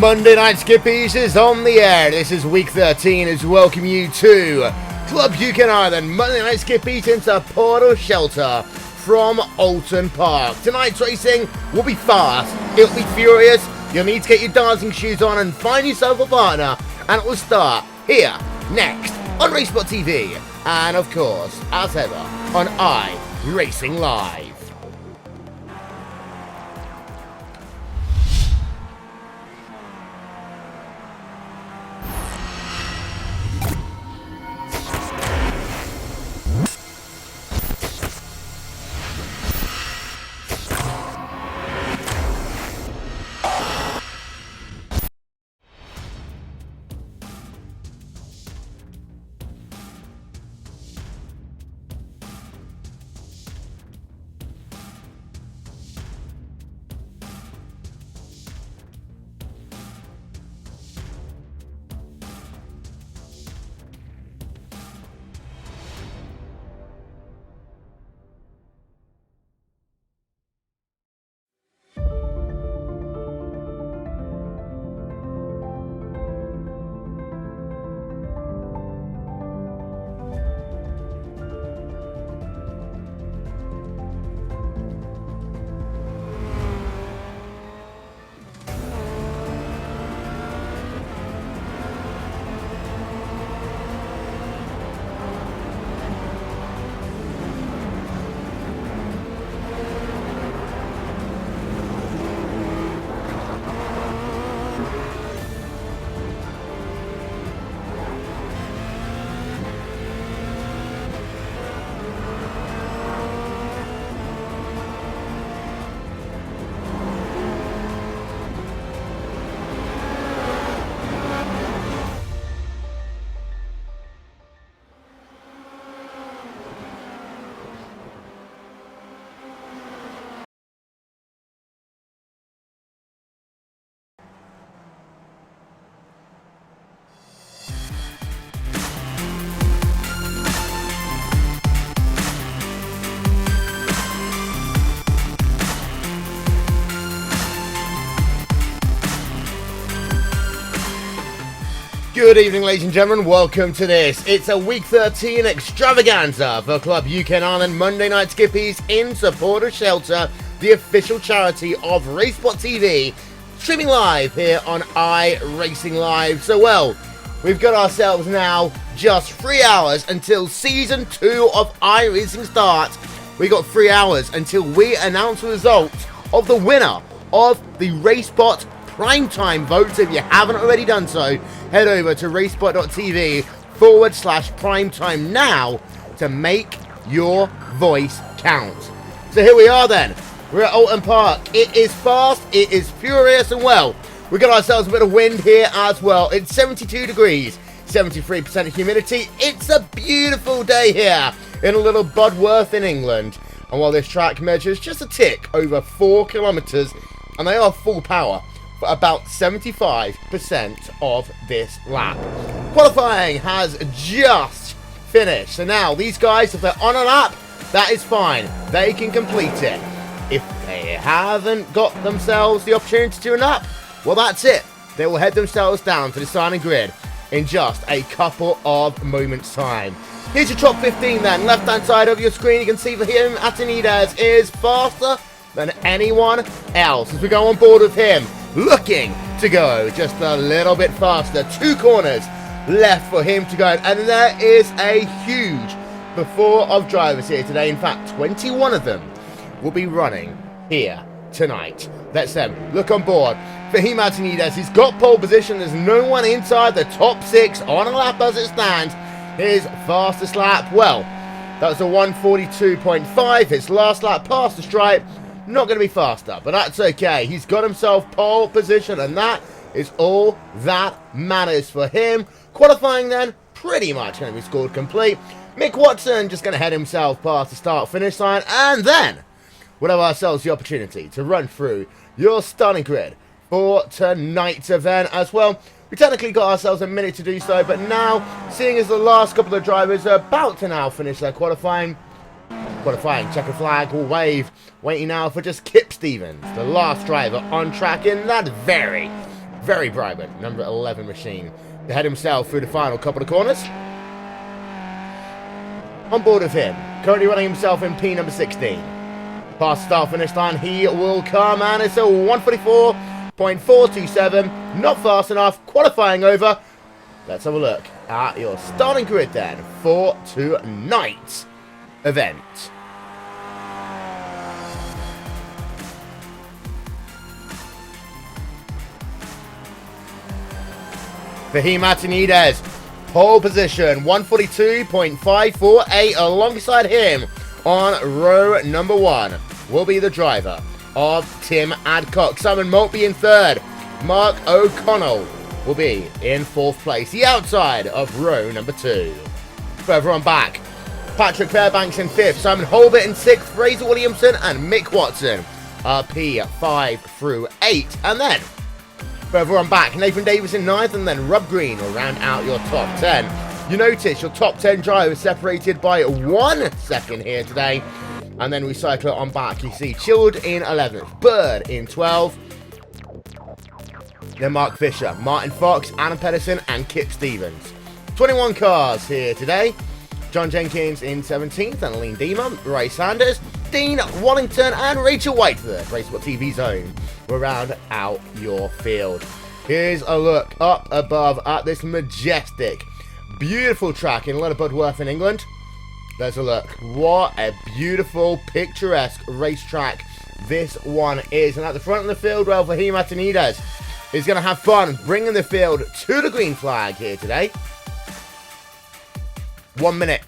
Monday Night Skippys is on the air. This is week 13 as we welcome you to Club UK Ireland Monday Night Skippys into Portal Shelter from Alton Park. Tonight's racing will be fast, it'll be furious, you'll need to get your dancing shoes on and find yourself a partner, and it will start here, next, on Racespot TV, and of course, as ever, on iRacing Live. Good evening, ladies and gentlemen, welcome to this. It's a week 13 extravaganza for Club UK Ireland Monday Night Skippys in support of Shelter, the official charity of Racespot TV, streaming live here on iRacing Live. So, well, we've got ourselves now just 3 hours until Season 2 of iRacing starts. We got 3 hours until we announce the results of the winner of the Racespot Primetime votes. If you haven't already done so, head over to racespot.tv/primetime now to make your voice count. So here we are then. We're at Alton Park. It is fast, it is furious, and well, we got ourselves a bit of wind here as well. It's 72 degrees, 73% humidity. It's a beautiful day here in a little Budworth in England. And while this track measures just a tick over 4 kilometres, and they are full power for about 75% of this lap. Qualifying has just finished. So now these guys, if they're on a lap, that is fine. They can complete it. If they haven't got themselves the opportunity to do a lap, well, that's it. They will head themselves down to the starting grid in just a couple of moments' time. Here's your top 15 then. Left-hand side of your screen, you can see for him, Atinides is faster than anyone else as we go on board with him, looking to go just a little bit faster. 2 corners left for him to go, and there is a huge before of drivers here today. In fact, 21 of them will be running here tonight. Let's them look on board. For him, Atinides, he's got pole position. There's no one inside the top 6 on a lap as it stands. His fastest lap, well, that was a 1:42.5. His last lap past the stripe. Not going to be faster, but that's okay. He's got himself pole position, and that is all that matters for him. Qualifying then, pretty much going to be scored complete. Mick Watson just going to head himself past the start-finish line, and then we'll have ourselves the opportunity to run through your starting grid for tonight's event as well. We technically got ourselves a minute to do so, but now, seeing as the last couple of drivers are about to now finish their qualifying, checker flag will wave, waiting now for just Kip Stevens, the last driver on track in that very, Very vibrant. Number 11 machine. To head himself through the final couple of corners. On board with him. Currently running himself in P number 16. Past start finish line, he will come, and it's a 144.427. Not fast enough. Qualifying over. Let's have a look at your starting grid then for tonight's event. Fahim Atinides, pole position, 142.548. Alongside him on row number 1 will be the driver of Tim Adcock. Simon Maltby in third. Mark O'Connell will be in 4th place. The outside of row number 2. Further on back, Patrick Fairbanks in 5th. Simon Holbert in 6th. Fraser Williamson and Mick Watson are P5 through 8. And then further on back, Nathan Davis in 9th, and then Rob Green will round out your top 10. You notice your top 10 drivers separated by 1 second here today. And then we cycle it on back. You see Chilled in 11th, Bird in 12th. Then Mark Fisher, Martin Fox, Adam Pedersen, and Kip Stevens. 21 cars here today. John Jenkins in 17th, and Aline Deemer, Ray Sanders, Dean Wallington, and Rachel Whiteford. Racesport TV Zone will round out your field. Here's a look up above at this majestic, beautiful track in Budworth in England. There's a look. What a beautiful, picturesque racetrack this one is. And at the front of the field, well, Fahim Atinides is going to have fun bringing the field to the green flag here today. 1 minute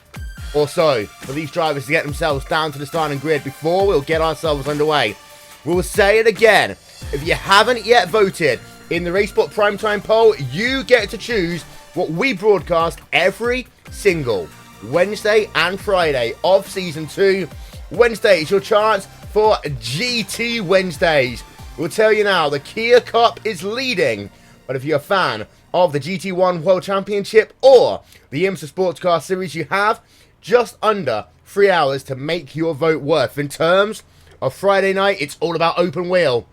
or so for these drivers to get themselves down to the starting grid before we'll get ourselves underway. We'll say it again. If you haven't yet voted in the Racesport Primetime poll, you get to choose what we broadcast every single Wednesday and Friday of Season 2. Wednesday is your chance for GT Wednesdays. We'll tell you now, the Kia Cup is leading, but if you're a fan of the GT1 World Championship or the IMSA Sports Car Series, you have just under 3 hours to make your vote worth. In terms of Friday night, it's all about open wheel.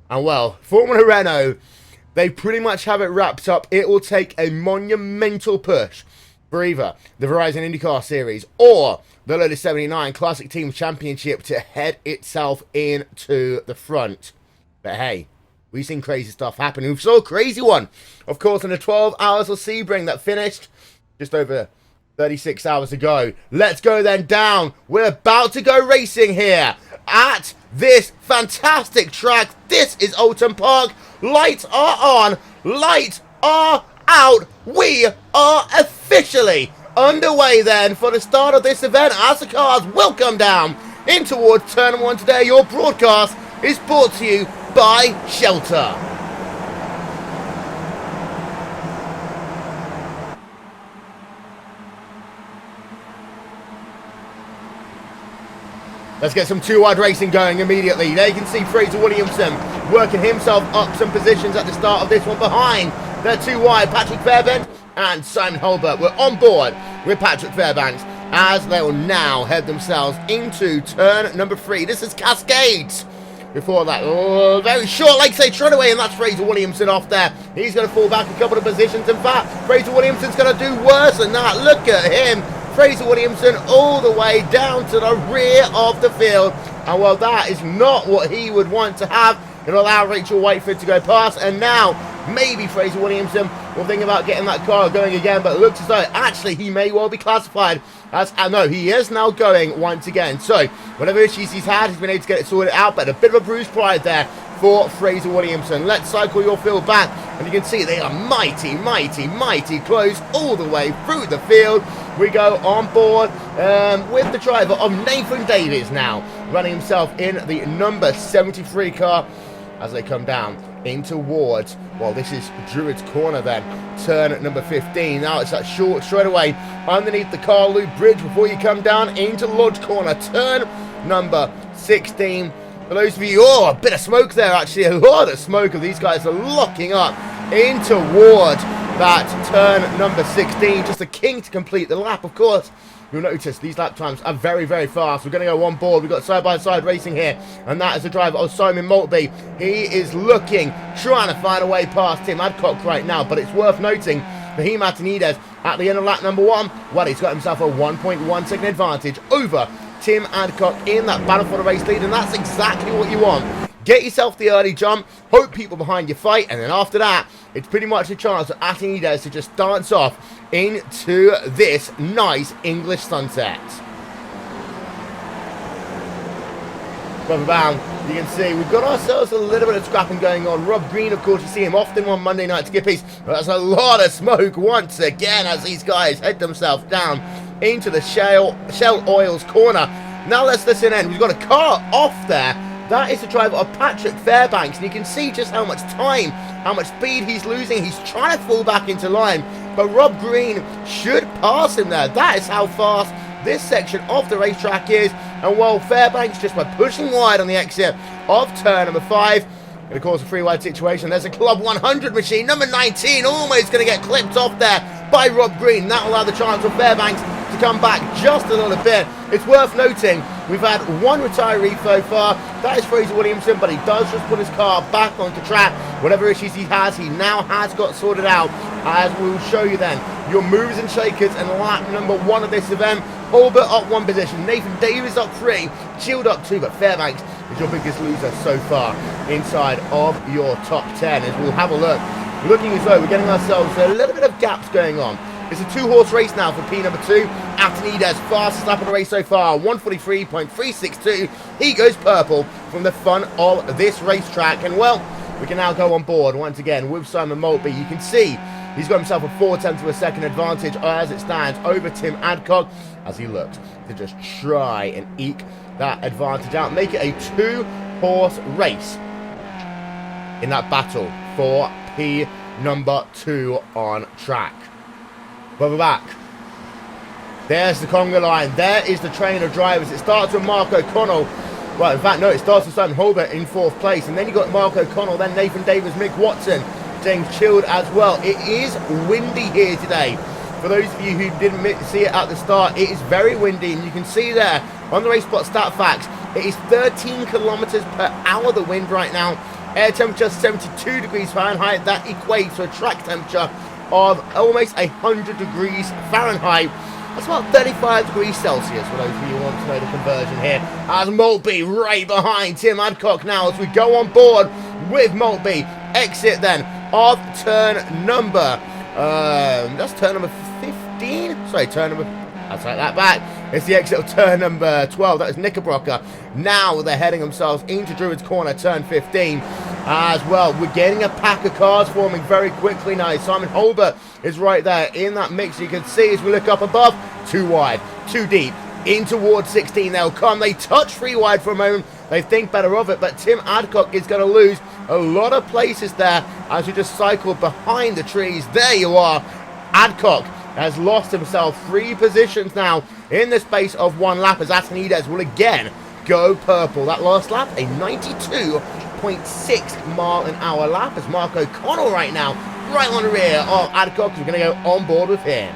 And well, Formula Renault, they pretty much have it wrapped up. It will take a monumental push for either the Verizon IndyCar Series or the Lotus 79 Classic Team Championship to head itself into the front. But hey, we've seen crazy stuff happen. We saw a crazy one, of course, in the 12 Hours of Sebring that finished just over 36 hours ago. Let's go then down. We're about to go racing here at this fantastic track. This is Oulton Park. Lights are on. Lights are out. We are officially underway then for the start of this event as the cars will come down in towards turn 1 today. Your broadcast is brought to you by Shelter. Let's get some two-wide racing going immediately. There you can see Fraser Williamson working himself up some positions at the start of this one behind their two-wide Patrick Fairbanks and Simon Holbert. We're on board with Patrick Fairbanks as they will now head themselves into turn number 3. This is Cascades. Before that, very short Lakeside Runaway, and that's Fraser Williamson off there. He's going to fall back a couple of positions. In fact, Fraser Williamson's going to do worse than that. Look at him. Fraser Williamson all the way down to the rear of the field. And well, that is not what he would want to have. It'll allow Rachel Whiteford to go past. And now, maybe Fraser Williamson will think about getting that car going again. But it looks as though actually he may well be classified as, no, he is now going once again. So, whatever issues he's had, he's been able to get it sorted out. But a bit of a bruised pride there for Fraser Williamson. Let's cycle your field back. And you can see they are mighty, mighty, mighty close all the way through the field. We go on board with the driver of Nathan Davies now, running himself in the number 73 car as they come down in towards, well, this is Druids Corner then, turn number 15. Now it's that short straightaway underneath the Carloop Bridge before you come down into Lodge Corner, turn number 16. For those of you, a bit of smoke there actually, a lot of smoke of these guys are locking up in towards that turn number 16. Just a king to complete the lap, of course. you'll notice these lap times are very, very fast. We're going to go on board. We've got side-by-side racing here, and that is the driver of Simon Maltby. He is looking, trying to find a way past Tim Adcock right now, but it's worth noting Fahim Atanides at the end of lap number 1, well, he's got himself a 1.1 second advantage over Tim Adcock in that battle for the race lead, and that's exactly what you want. Get yourself the early jump, hope people behind you fight, and then after that, it's pretty much a chance for Atanides to just dance off into this nice English sunset. Bam, bam. You can see we've got ourselves a little bit of scrapping going on. Rob Green, of course, you see him often on Monday Night Skippies. That's a lot of smoke once again as these guys head themselves down into the Shell Oils corner. Now let's listen in. We've got a car off there. That is the driver of Patrick Fairbanks, and you can see just how much time, how much speed he's losing. He's trying to fall back into line, but Rob Green should pass him there. That is how fast this section of the racetrack is. And while Fairbanks, just by pushing wide on the exit of turn number 5, going to cause a 3-wide situation. There's a Club 100 machine, number 19, almost going to get clipped off there by Rob Green. That will allow the chance for Fairbanks to come back just a little bit. It's worth noting we've had one retiree so far. That is Fraser Williamson, but he does just put his car back onto track. Whatever issues he now has got sorted out, as we will show you then. Your movers and shakers and lap number 1 of this event. Hulbert up 1 position, Nathan Davis up 3, Shield up 2, but Fairbanks is your biggest loser so far inside of your top 10. As we'll have a look. Looking as though we're getting ourselves a little bit of gaps going on. It's a 2-horse race now for P number 2. Atanides, fastest lap of the race so far, 1:43.362. He goes purple from the fun of this racetrack. And well, we can now go on board once again with Simon Maltby. You can see he's got himself a 4/10 of a second advantage as it stands over Tim Adcock, as he looks to just try and eke that advantage out, make it a 2-horse race in that battle for P number 2 on track. But we're back. There's the conga line. There is the train of drivers. It starts with Mark O'Connell. Well, in fact, no, it starts with Simon Hulbert in 4th place. And then you've got Mark O'Connell, then Nathan Davis, Mick Watson, James Chilled as well. It is windy here today. For those of you who didn't see it at the start, it is very windy. And you can see there on the Race Spot stat facts, it is 13 kilometers per hour the wind right now. Air temperature 72 degrees Fahrenheit. That equates to a track temperature of almost 100 degrees Fahrenheit. That's about 35 degrees Celsius for those of you who want to know the conversion here. As Maltby right behind Tim Adcock now as we go on board with Maltby. Exit then of turn number, that's turn number 15? Sorry, turn number, I'll take that back. It's the exit of turn number 12. That is Knickerbocker. Now they're heading themselves into Druids Corner, turn 15. As well, we're getting a pack of cars forming very quickly now. Simon Hulbert is right there in that mix. You can see as we look up above, 2 wide, 2 deep, in towards 16. They'll come. They touch 3 wide for a moment. They think better of it, but Tim Adcock is going to lose a lot of places there as we just cycle behind the trees. There you are. Adcock has lost himself 3 positions now in the space of 1 lap as Atanides will again go purple. That last lap, a 92.6 mile an hour lap as Mark O'Connell right now, right on the rear of Adcock. We're going to go on board with him.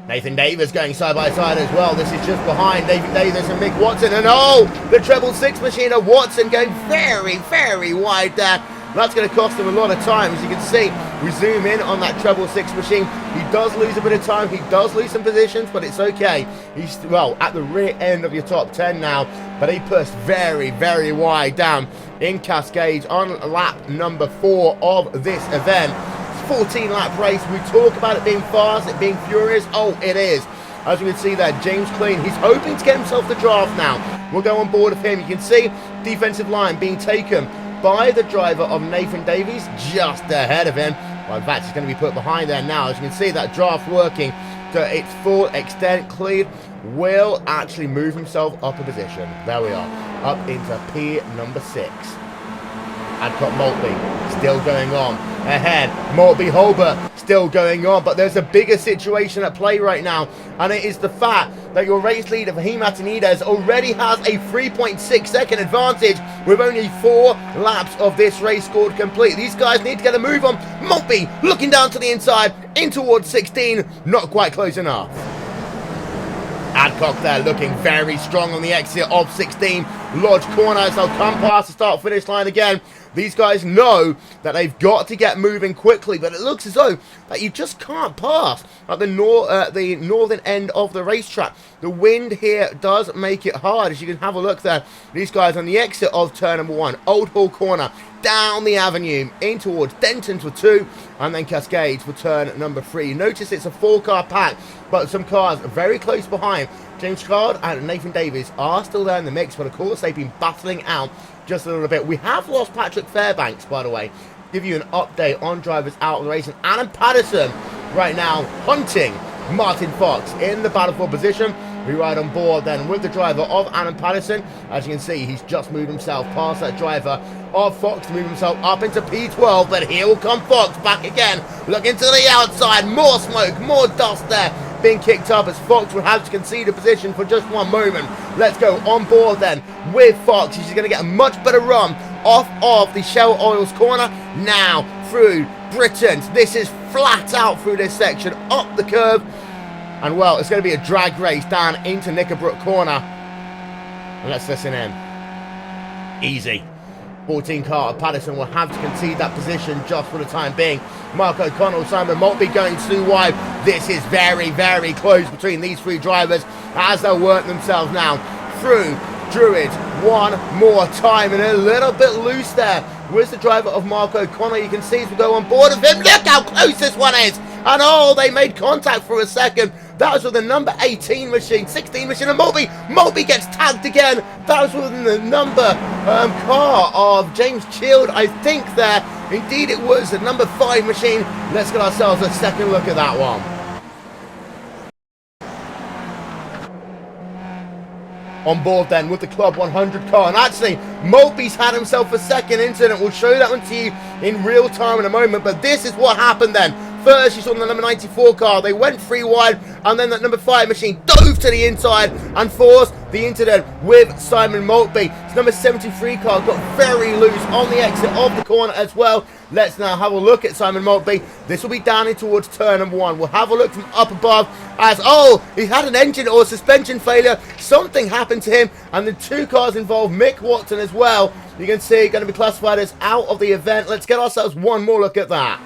Nathan Davis going side by side as well. This is just behind Nathan Davis and Mick Watson. And oh, the treble 6 machine of Watson going very, very wide there. That's going to cost him a lot of time. As you can see, we zoom in on that treble 6 machine. He does lose a bit of time. He does lose some positions, but it's okay. He's, well, at the rear end of your top 10 now, but he pushed very, very wide down in Cascades on lap number 4 of this event. 14-lap race. We talk about it being fast, it being furious. Oh, it is. As you can see there, James Clean, he's hoping to get himself the draft now. We'll go on board with him. You can see defensive line being taken by the driver of Nathan Davies just ahead of him. Well, in fact, he's going to be put behind there now. As you can see, that draft working to its full extent. Clean will actually move himself up a position. There we are, up into P number 6. Adcock Maltby still going on. Ahead, Maltby Holbert still going on, but there's a bigger situation at play right now, and it is the fact that your race leader, Fahim Atinides, already has a 3.6 second advantage with only 4 laps of this race scored complete. These guys need to get a move on. Maltby looking down to the inside, in towards 16, not quite close enough. Adcock there looking very strong on the exit of 16. Lodge corner as they'll come past the start-finish line again. These guys know that they've got to get moving quickly, but it looks as though that you just can't pass at the northern end of the racetrack. The wind here does make it hard, as you can have a look there. These guys on the exit of turn number 1, Old Hall corner, down the avenue, in towards Denton for 2, and then Cascades for turn number 3. Notice it's a 4-car pack, but some cars very close behind. James Card and Nathan Davies are still there in the mix, but of course they've been battling out just a little bit. We have lost Patrick Fairbanks, by the way. Give you an update on drivers out of the race. And Alan Patterson right now hunting Martin Fox in the battle for position. We ride on board then with the driver of Alan Patterson. As you can see, he's just moved himself past that driver of Fox to move himself up into P12. But here will come Fox back again. Looking to the outside. More smoke, more dust there being kicked up as Fox will have to concede a position for just one moment. Let's go on board then with Fox. He's going to get a much better run off of the Shell Oils corner. Now through Britons. This is flat out through this section, up the curve. And well, it's going to be a drag race down into Knickerbrook corner. And let's listen in. Easy. 14 car of Patterson will have to concede that position just for the time being. Mark O'Connell, Simon Maltby going too wide. This is very, very close between these 3 drivers as they'll work themselves now through Druid one more time, and a little bit loose there. Where's the driver of Mark O'Connell? You can see as we go on board of him. Look how close this one is. And oh, they made contact for a second. That was with the number 18 machine, 16 machine, and Maltby gets tagged again. That was with the number car of James Child, I think there. Indeed it was the number 5 machine. Let's get ourselves a second look at that one. On board then with the Club 100 car, and actually Maltby's had himself a second incident. We'll show that one to you in real time in a moment, but this is what happened then. First you saw the number 94 car, they went 3 wide, and then that number 5 machine dove to the inside and forced the incident with Simon Maltby. His number 73 car got very loose on the exit of the corner as well. Let's now have a look at Simon Maltby. This will be down in towards turn number 1. We'll have a look from up above as, oh, he had an engine or suspension failure. Something happened to him, and the 2 cars involved Mick Watson as well. You can see going to be classified as out of the event. Let's get ourselves one more look at that.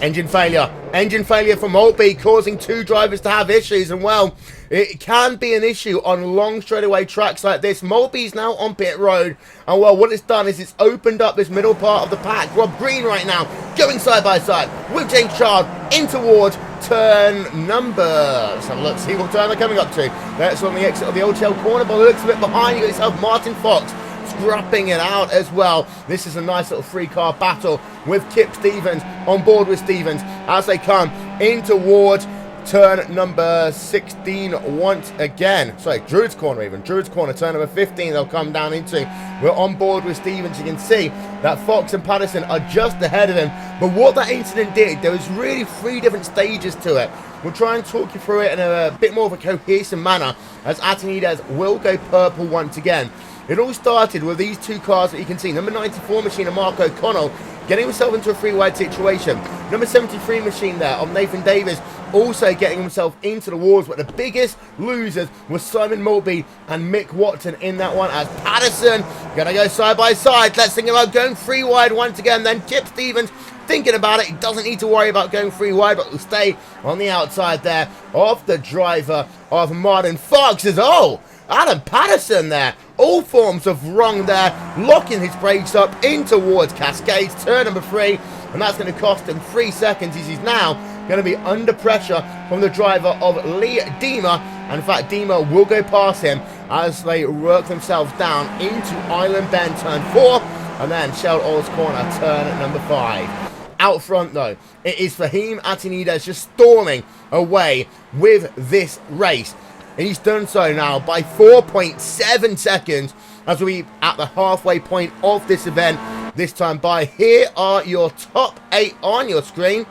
Engine failure from Maltby, causing 2 drivers to have issues, and well, it can be an issue on long straightaway tracks like this. Maltby's now on pit road, and well, what it's done is it's opened up this middle part of the pack. Rob Green right now going side by side with James Child in towards turn number, let's have a look, see what turn they're coming up to. That's on the exit of the Old Shell corner, but it looks a bit behind. You got yourself Martin Fox scrapping it out as well. This is a nice little 3-car battle with Kip Stevens on board with Stevens as they come in towards turn number 16 once again. Sorry, Druid's corner even. Druid's corner, turn number 15 they'll come down into. We're on board with Stevens. You can see that Fox and Patterson are just ahead of him. But what that incident did, there was really 3 different stages to it. We'll try and talk you through it in a bit more of a cohesive manner as Atinides will go purple once again. It all started with these 2 cars that you can see. Number 94 machine of Mark O'Connell getting himself into a 3-wide situation. Number 73 machine there of Nathan Davis also getting himself into the walls. But the biggest losers was Simon Maltby and Mick Watson in that one, as Patterson going to go side by side. Let's think about going 3 wide once again. Then Kip Stevens thinking about it. He doesn't need to worry about going 3 wide, but will stay on the outside there of the driver of Martin Fox. Oh, Adam Patterson there. All forms of wrong there, locking his brakes up in towards Cascades, turn number 3, and that's going to cost him 3 seconds as he's now going to be under pressure from the driver of Lee Deemer, and in fact Deemer will go past him as they work themselves down into Island Bend, turn 4, and then Shell Oils corner, turn number 5. Out front though, it is Fahim Atinides just storming away with this race. And he's done so now by 4.7 seconds as we at the halfway point of this event. This time by, here are your top 8 on your screen.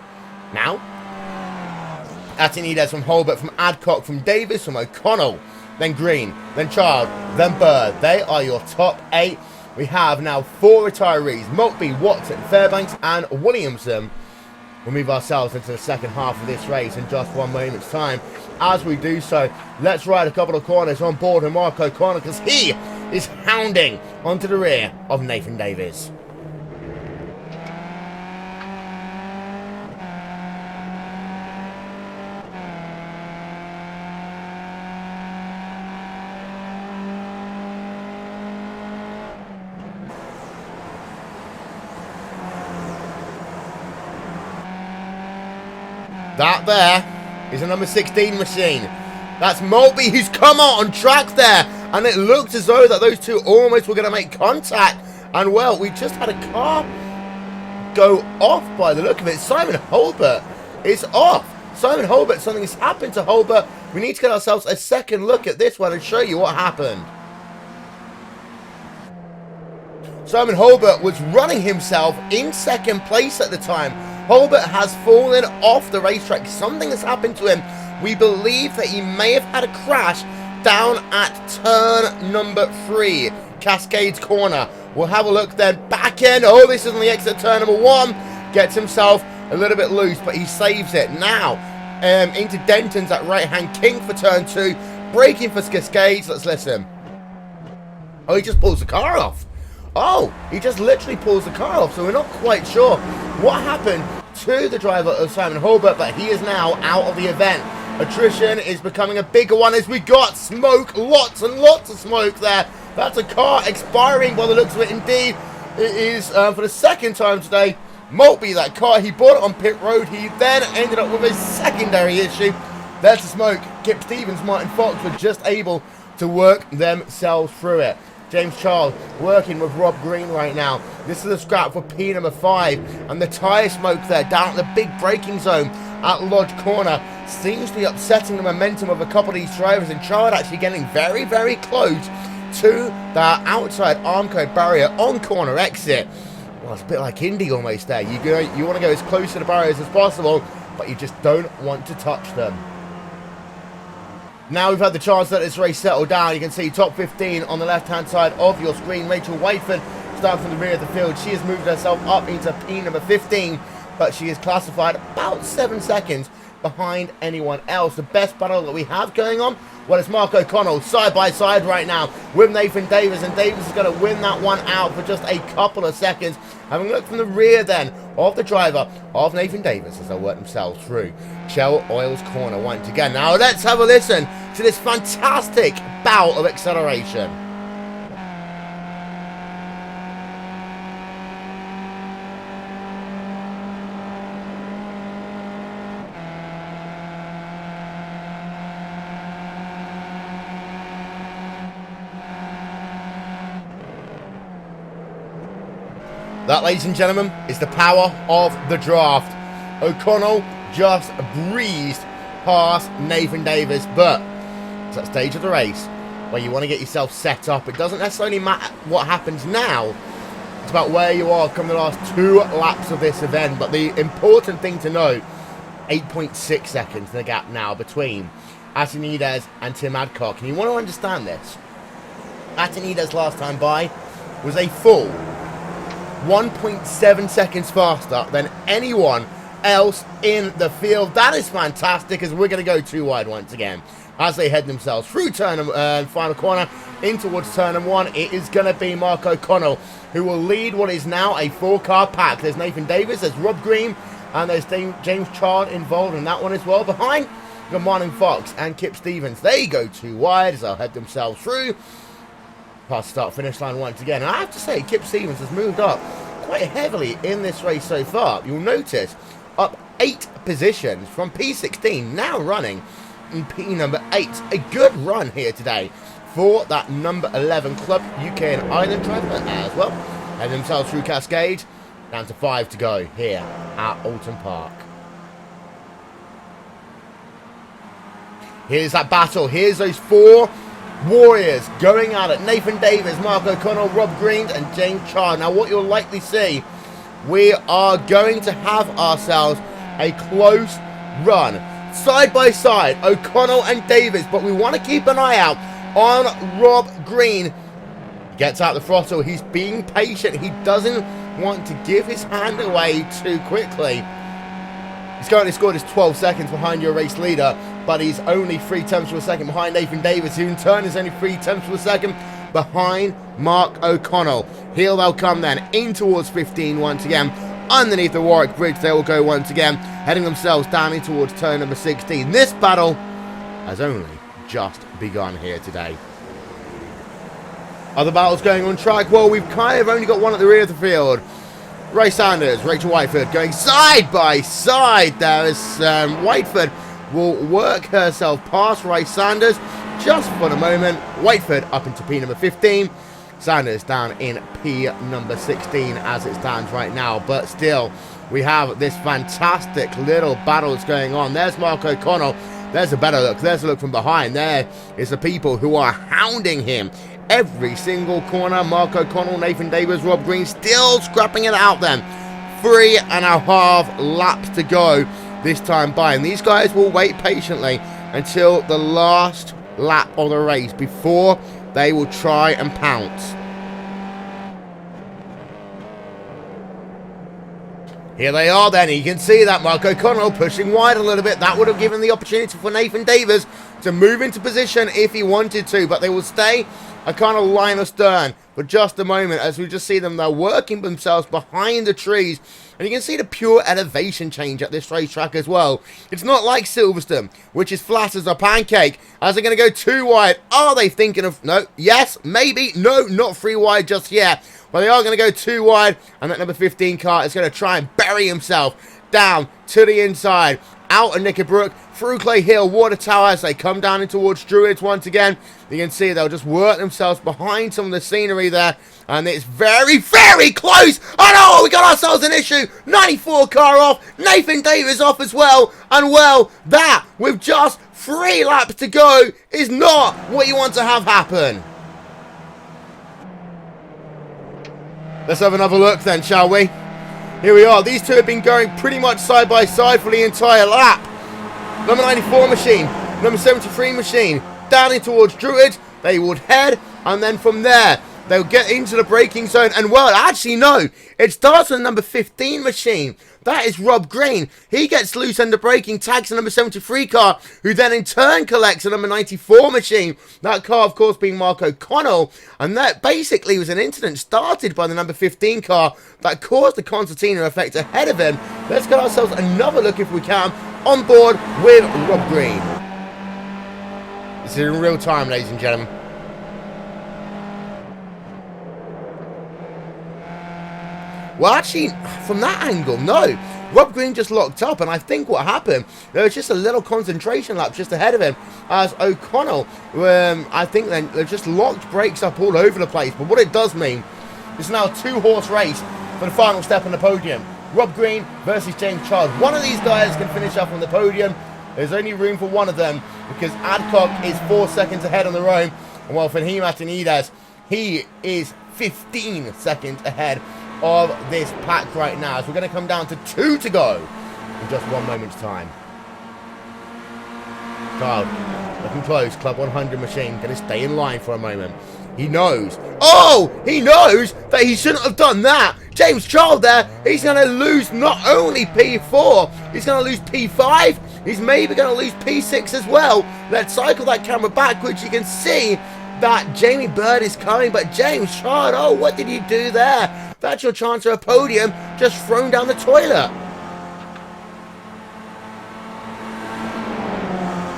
Now, Atinides from Holbert, from Adcock, from Davis, from O'Connell, then Green, then Child, then Bird. They are your top 8. We have now 4 retirees, Maltby, Watson, Fairbanks and Williamson. We'll move ourselves into the second half of this race in just one moment's time. As we do so, let's ride a couple of corners on board with Mark O'Connor, because he is hounding onto the rear of Nathan Davies. That there is a number 16 machine. That's Maltby, who's come out on track there. And it looks as though that those two almost were going to make contact. And, well, we just had a car go off by the look of it. Simon Holbert is off. Simon Holbert, something has happened to Holbert. We need to get ourselves a second look at this one and show you what happened. Simon Holbert was running himself in second place at the time. Holbert has fallen off the racetrack. Something has happened to him. We believe that he may have had a crash down at turn number 3, Cascades Corner. We'll have a look then. Back end. Oh, this is on the exit turn number 1. Gets himself a little bit loose, but he saves it. Now, into Denton's at right-hand King for turn 2. Braking for Cascades. Let's listen. Oh, he just pulls the car off. Oh, he just literally pulls the car off, so we're not quite sure what happened to the driver of Simon Holbert, but he is now out of the event. Attrition is becoming a bigger one as we got smoke, lots and lots of smoke there. That's a car expiring by the looks of it indeed. It is, for the second time today, Maltby, that car. He bought it on pit road. He then ended up with a secondary issue. There's the smoke. Kip Stevens, Martin Fox were just able to work themselves through it. James Charles working with Rob Green right now. This is a scrap for P number 5. And the tyre smoke there down at the big braking zone at Lodge Corner seems to be upsetting the momentum of a couple of these drivers. And Charles actually getting very, very close to that outside Armco barrier on corner exit. Well, it's a bit like Indy almost there. You want to go as close to the barriers as possible, but you just don't want to touch them. Now we've had the chance to let this race settle down. You can see top 15 on the left-hand side of your screen. Rachel Whiteford starting from the rear of the field. She has moved herself up into P number 15, but she is classified about 7 seconds behind anyone else. The best battle that we have going on, well, it's Mark O'Connell side by side right now with Nathan Davis, and Davis is going to win that one out for just a couple of seconds. Having looked from the rear then of the driver of Nathan Davis as they work themselves through Shell Oil's corner once again. Now let's have a listen to this fantastic bout of acceleration. That, ladies and gentlemen, is the power of the draft. O'Connell just breezed past Nathan Davis, but it's that stage of the race where you want to get yourself set up. It doesn't necessarily matter what happens now. It's about where you are coming the last 2 laps of this event. But the important thing to note, 8.6 seconds in the gap now between Atinides and Tim Adcock. And you want to understand this. Atinides last time by was a full 1.7 seconds faster than anyone else in the field. That is fantastic, as we're going to go too wide once again as they head themselves through turn final corner in towards turn 1. It is going to be Mark O'Connell who will lead what is now a 4-car pack. There's Nathan Davis, there's Rob Green, and there's James Chard involved in that one as well. Behind, we've got Martin Fox and Kip Stevens. They go too wide as they'll head themselves through past start finish line once again. And I have to say, Kip Stevens has moved up quite heavily in this race so far. You'll notice up 8 positions from P16, now running in P number 8. A good run here today for that number 11 Club UK and Ireland driver as well. Head themselves through Cascade, down to 5 to go here at Alton Park. Here's that battle. Here's those four warriors going at it. Nathan Davis, Mark O'Connell, Rob Green, and James Chard. Now, what you'll likely see, we are going to have ourselves a close run. Side by side, O'Connell and Davis. But we want to keep an eye out on Rob Green. He gets out the throttle. He's being patient. He doesn't want to give his hand away too quickly. He's currently scored his 12 seconds behind your race leader, but he's only 3/10 of a second behind Nathan Davis, who in turn is only 3/10 of a second behind Mark O'Connell. Here they'll come then, in towards 15 once again. Underneath the Warwick Bridge, they will go once again, heading themselves down in towards turn number 16. This battle has only just begun here today. Other battles going on track? Well, we've kind of only got one at the rear of the field. Ray Sanders, Rachel Whiteford going side by side there as Whiteford will work herself past Ray Sanders just for the moment. Whiteford up into P number 15. Sanders down in P number 16 as it stands right now. But still, we have this fantastic little battle that's going on. There's Mark O'Connell. There's a better look. There's a look from behind. There is the people who are hounding him. Every single corner, Mark O'Connell, Nathan Davis, Rob Green still scrapping it out then. 3.5 laps to go this time by. And these guys will wait patiently until the last lap of the race before they will try and pounce. Here they are then. You can see that Mark O'Connell pushing wide a little bit. That would have given the opportunity for Nathan Davis to move into position if he wanted to. But they will stay a kind of line astern for just a moment as we just see them now working themselves behind the trees. And you can see the pure elevation change at this racetrack as well. It's not like Silverstone, which is flat as a pancake. As they're going to go too wide. Are they thinking of... No, yes, maybe. No, not 3 wide just yet. Well, they are going to go too wide. And that number 15 car is going to try and bury himself down to the inside. Out of Knickerbrook, through Clay Hill, Water Tower as they come down in towards Druids once again. You can see they'll just work themselves behind some of the scenery there. And it's very, very close. Oh no, we got ourselves an issue. 94 car off. Nathan Davis off as well. And well, that with just 3 laps to go is not what you want to have happen. Let's have another look then, shall we? Here we are. These two have been going pretty much side by side for the entire lap. Number 94 machine, number 73 machine, down in towards Druid. They would head, and then from there, they'll get into the braking zone. And well, actually, no. It starts with number 15 machine. That is Rob Green. He gets loose under braking, tags the number 73 car, who then in turn collects the number 94 machine. That car, of course, being Mark O'Connell. And that basically was an incident started by the number 15 car that caused the concertina effect ahead of him. Let's get ourselves another look, if we can, on board with Rob Green. This is in real time, ladies and gentlemen. Well, actually, from that angle, no. Rob Green just locked up, and I think what happened, there was just a little concentration lap just ahead of him, as O'Connell, I think then, they just locked brakes up all over the place. But what it does mean, it's now a 2-horse race for the final step on the podium. Rob Green versus James Chard. One of these guys can finish up on the podium. There's only room for one of them, because Adcock is 4 seconds ahead on the road, and while Fahim Atinides, he is 15 seconds ahead of this pack right now. So we're going to come down to 2 to go in just 1 moment's time. Child, looking close. Club 100 machine. Going to stay in line for a moment. He knows. Oh! He knows that he shouldn't have done that. James Child there. He's going to lose not only P4. He's going to lose P5. He's maybe going to lose P6 as well. Let's cycle that camera backwards. You can see that Jamie Bird is coming. But James Child, oh, what did you do there? That's your chance for a podium just thrown down the toilet.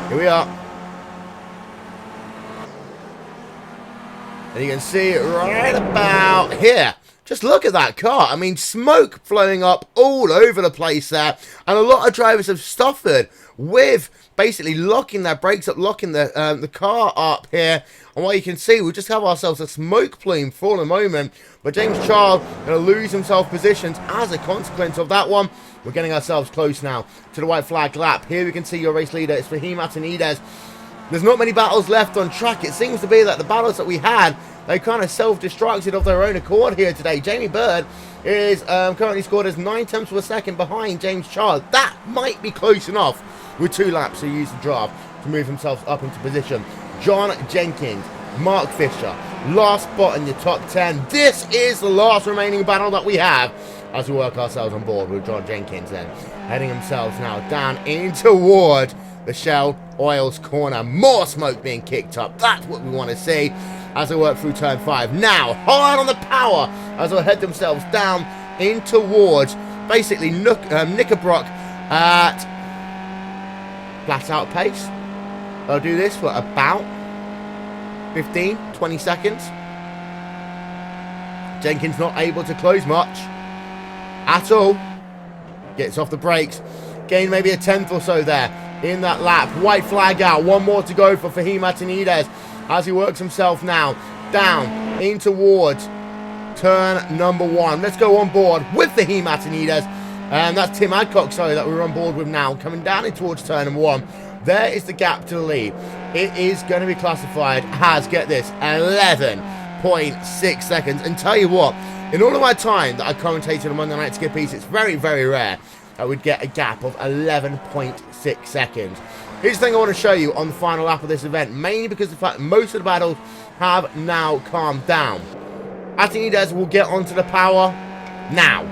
Here we are. And you can see it right about here. Just look at that car. I mean, smoke flowing up all over the place there. And a lot of drivers have suffered with basically locking their brakes up, locking the car up here. And what you can see, we just have ourselves a smoke plume for the moment. But James Child going to lose himself positions as a consequence of that one. We're getting ourselves close now to the white flag lap. Here we can see your race leader. It's Fahim Atinides. There's not many battles left on track. It seems to be that the battles that we had, they kind of self-destructed of their own accord here today. Jamie Bird is currently scored as 9 tenths of a second behind James Charles. That might be close enough with 2 laps to use the draft to move himself up into position. John Jenkins, Mark Fisher, last spot in your top 10. This is the last remaining battle that we have as we work ourselves on board with John Jenkins then heading themselves now down in toward the Shell Oils corner. More smoke being kicked up. That's what we want to see as they work through turn 5. Now, hard on the power as they head themselves down in towards basically Knickerbrook at flat out pace. They'll do this for about 15-20 seconds. Jenkins not able to close much at all. Gets off the brakes. Gain maybe a 10th or so there in that lap. White flag out. One more to go for Fahim Atinides as he works himself now down in towards turn number 1. Let's go on board with Fahim Atinides. And that's Tim Adcock, sorry, that we're on board with now. Coming down in towards turn number 1. There is the gap to the lead. It is going to be classified as, get this, 11.6 seconds. And tell you what, in all of my time that I commentated on Monday Night Skippys, it's very, very rare that we'd get a gap of 11.6 seconds. Here's the thing I want to show you on the final lap of this event, mainly because of the fact that most of the battles have now calmed down. Atinides will get onto the power now.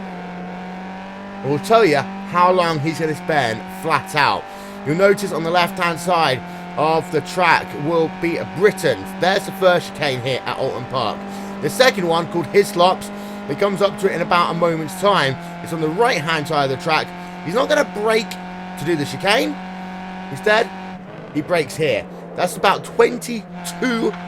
It will tell you how long he's going to spend flat out. You'll notice on the left-hand side of the track will be Britain. There's the first chicane here at Alton Park. The second one, called Hislops, he comes up to it in about a moment's time. It's on the right-hand side of the track. He's not going to brake to do the chicane. Instead, he brakes here. That's about 22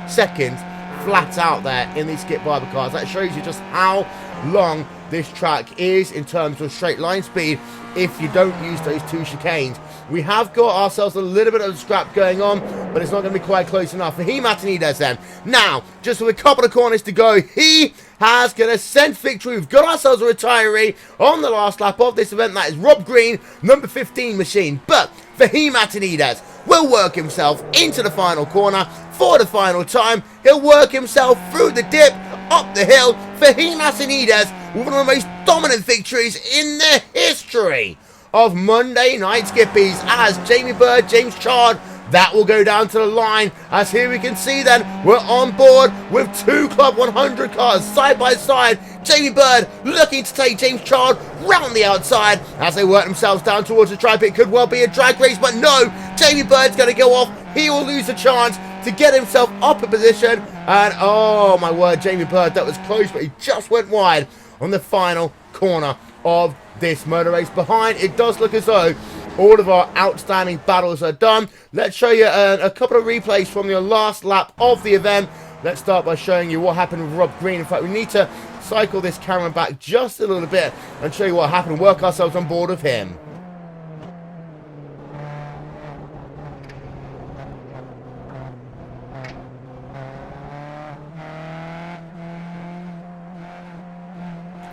seconds flat out there in these Skip Barber cars. That shows you just how long this track is in terms of straight line speed if you don't use those 2 chicanes. We have got ourselves a little bit of a scrap going on, but it's not going to be quite close enough. Fahim Atinides then. Now, just with a couple of corners to go, he has going to scent victory. We've got ourselves a retiree on the last lap of this event. That is Rob Green, number 15 machine. But Fahim Atinides will work himself into the final corner for the final time. He'll work himself through the dip, up the hill. Fahim Atinides with one of the most dominant victories in the history of Monday Night Skippys as Jamie Bird, James Chard, that will go down to the line. As here we can see then, we're on board with 2 Club 100 cars side by side. Jamie Bird looking to take James Chard round the outside as they work themselves down towards the track. It could well be a drag race, but no, Jamie Bird's going to go off. He will lose the chance to get himself up a position. And oh my word, Jamie Bird, that was close, but he just went wide on the final corner of this motor race. Behind, it does look as though all of our outstanding battles are done. Let's show you a couple of replays from your last lap of the event. Let's start by showing you what happened with Rob Green. In fact, we need to cycle this camera back just a little bit and show you what happened, work ourselves on board with him.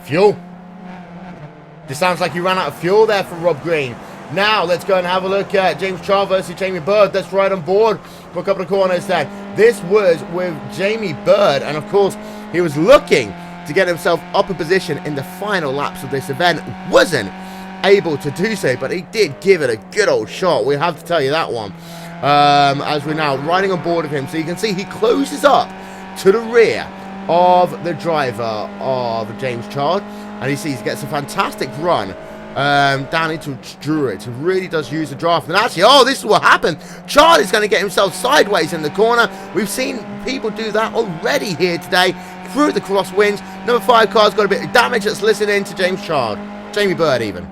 Fuel. It sounds like he ran out of fuel there for Rob Green. Now, let's go and have a look at James Charles versus Jamie Bird. That's right on board for a couple of corners then. This was with Jamie Bird, and of course, he was looking to get himself up a position in the final laps of this event. Wasn't able to do so, but he did give it a good old shot. We have to tell you that one. As we're now riding on board of him. So you can see he closes up to the rear of the driver of James Chard. And you see he gets a fantastic run down into Druitt. He really does use the draft. And actually, oh, this is what happened. Chard is going to get himself sideways in the corner. We've seen people do that already here today through the crosswinds. Number 5 car's got a bit of damage. Let's listen in to James Chard. Jamie Bird even.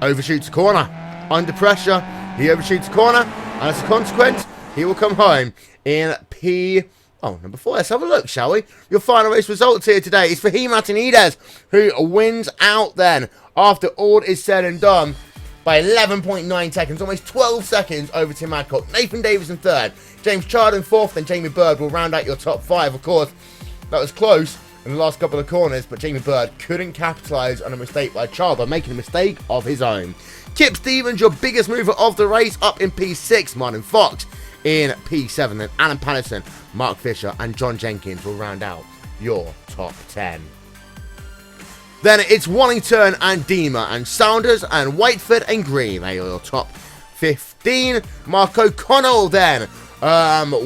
Overshoots the corner. Under pressure, he overshoots the corner. And as a consequence, he will come home in number 4. Let's have a look, shall we? Your final race results here today is Fahim Atinides, who wins out then, after all is said and done, by 11.9 seconds, almost 12 seconds over Tim Adcock. Nathan Davis in 3rd, James Chard in 4th, and Jamie Bird will round out your top 5. Of course, that was close. in the last couple of corners, but Jamie Bird couldn't capitalise on a mistake by Charles by making a mistake of his own. Kip Stevens, your biggest mover of the race, up in P6. Martin Fox in P7. Then Alan Patterson, Mark Fisher and John Jenkins will round out your top 10. Then it's Wallington and Deemer and Saunders and Whiteford and Green. They are your top 15. Mark O'Connell then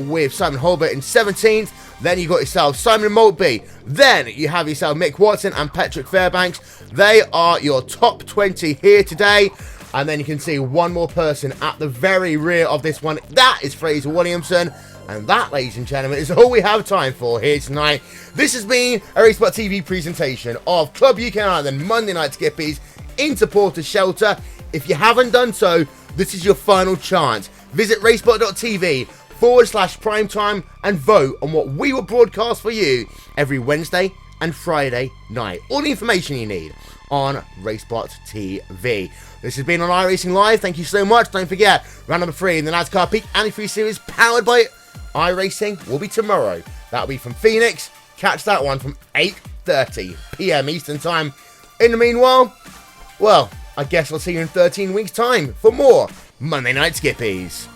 with Simon Holbert in 17th. Then you got yourself Simon Maltby. Then you have yourself Mick Watson and Patrick Fairbanks. They are your top 20 here today. And then you can see one more person at the very rear of this one. That is Fraser Williamson. And that, ladies and gentlemen, is all we have time for here tonight. This has been a RaceSpot TV presentation of Club UK Ireland Monday Night Skippies in Supporters Shelter. If you haven't done so, this is your final chance. Visit racespot.tv/primetime and vote on what we will broadcast for you every Wednesday and Friday night. All the information you need on RaceSpot TV. This has been on iRacing Live. Thank you so much. Don't forget, round number 3 in the NASCAR Peak Antifreeze Series powered by iRacing will be tomorrow. That'll be from Phoenix. Catch that one from 8:30 p.m. Eastern Time. In the meanwhile, well, I guess I'll see you in 13 weeks' time for more Monday Night Skippies.